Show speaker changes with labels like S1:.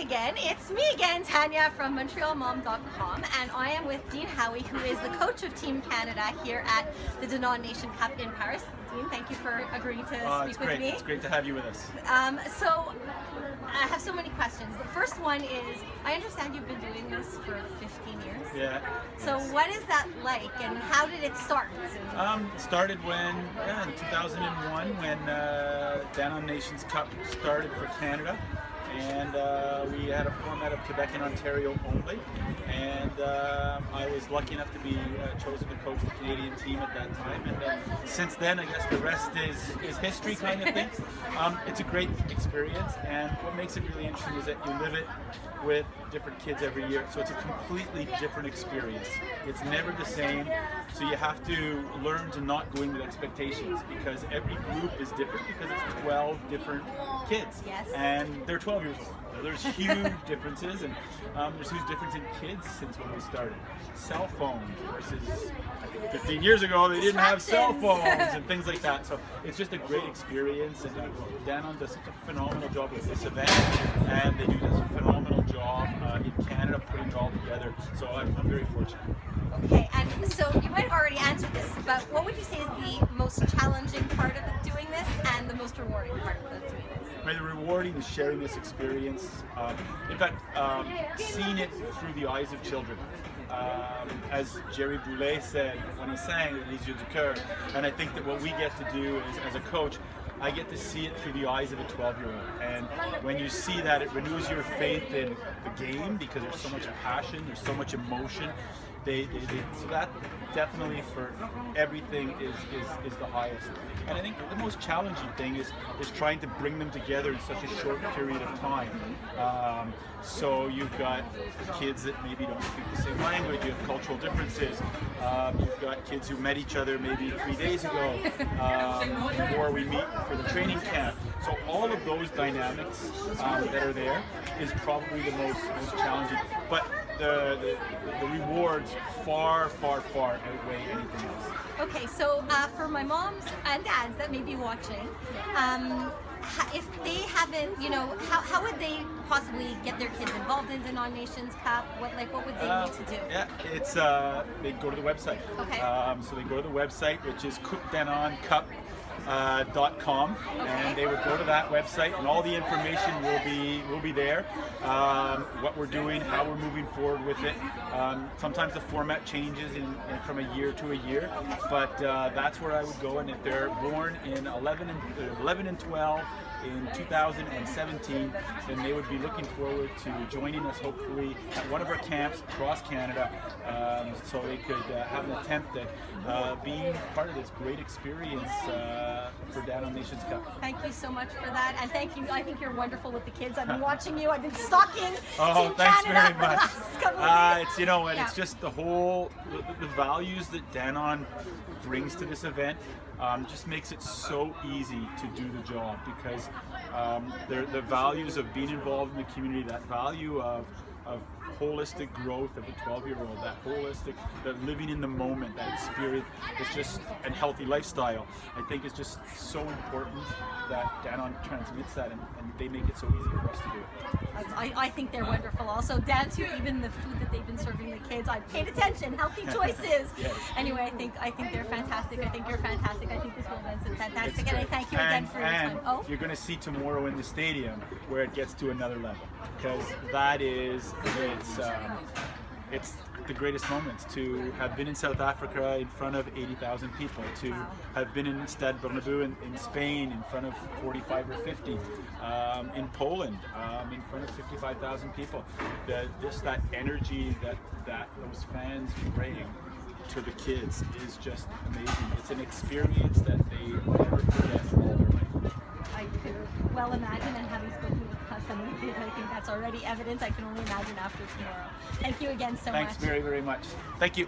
S1: again. It's me again, Tanya from MontrealMom.com, and I am with Dean Howie, who is the coach of Team Canada here at the Danone Nation Cup in Paris. Dean, thank you for agreeing to speak with me.
S2: It's great to have you with us.
S1: So, I have so many questions. The first one is, I understand you've been doing this for 15 years.
S2: Yeah.
S1: So what is that like, and how did it start?
S2: It started in 2001 when Danone Nations Cup started for Canada. And we had a format of Quebec and Ontario only, and I was lucky enough to be chosen to coach the Canadian team at that time. And since then, I guess the rest is history, kind of thing. It's a great experience, and what makes it really interesting is that you live it with different kids every year, so it's a completely different experience. It's never the same, so you have to learn to not go in with expectations, because every group is different, because it's 12 different kids.
S1: Yes.
S2: And they're 12 years old. So there's huge differences, and there's huge difference in kids since when we started. Cell phones versus 15 years ago, they didn't have cell phones and things like that. So it's just a great experience, and Danone does such a phenomenal job with this event, and they do a phenomenal job in Canada putting it all together. So I'm very fortunate.
S1: Okay, and so you might have already answered this, but what would you say is the most challenging part of doing this and the most rewarding part of doing this?
S2: The rewarding is sharing this experience. In fact, seeing it through the eyes of children. As Jerry Boulez said when he sang Les Yeux du Cœur, and I think that what we get to do is, as a coach, I get to see it through the eyes of a 12-year-old. And when you see that, it renews your faith in the game, because there's so much passion, there's so much emotion. So that definitely for everything is the highest. And I think the most challenging thing is trying to bring them together in such a short period of time. So you've got kids that maybe don't speak the same language, you have cultural differences, you've got kids who met each other maybe 3 days ago before we meet for the training camp. So all of those dynamics that are there is probably the most challenging. But the rewards far outweigh anything else.
S1: Okay, so for my moms and dads that may be watching, if they haven't, how would they possibly get their kids involved in Danone Nations Cup? What would they need to do?
S2: Yeah, it's they go to the website.
S1: Okay.
S2: So they go to the website, which is CookDanoneCup.com, and they would go to that website, and all the information will be there. What we're doing, how we're moving forward with it. Sometimes the format changes from a year to a year, but that's where I would go. And if they're born in 11 and 12 in 2017, then they would be looking forward to joining us hopefully at one of our camps across Canada, so they could have an attempt at being part of this great experience for Danone Nations Cup.
S1: Thank you so much for that, and thank you. I think you're wonderful with the kids. I've been watching you. I've been stalking Team
S2: thanks
S1: Canada
S2: very
S1: for
S2: much.
S1: the last couple of days.
S2: It's just the whole the values that Danone brings to this event. Just makes it so easy to do the job, because the values of being involved in the community, that value of holistic growth of a 12-year-old, that living in the moment, that experience, it's just a healthy lifestyle. I think it's just so important that Danone transmits that, and they make it so easy for us to do.
S1: I think they're wonderful. Also, down to even the food that they've been serving the kids. I paid attention. Healthy choices.
S2: Yes.
S1: Anyway, I think they're fantastic. I think you're fantastic. I think this whole event's fantastic, and I thank you again for your time. Oh,
S2: you're going to see tomorrow in the stadium where it gets to another level, because it's the greatest moments to have been in South Africa in front of 80,000 people, to have been in Stade Bernabeu in Spain in front of 45 or 50, in Poland in front of 55,000 people. Just that energy that those fans bring to the kids is just amazing. It's an experience that they will never forget in all their life.
S1: I could well imagine, and having spoken with some of the kids, I think that's already evidence. I can only imagine after tomorrow. Thank you again so much.
S2: Thanks very, very much. Thank you.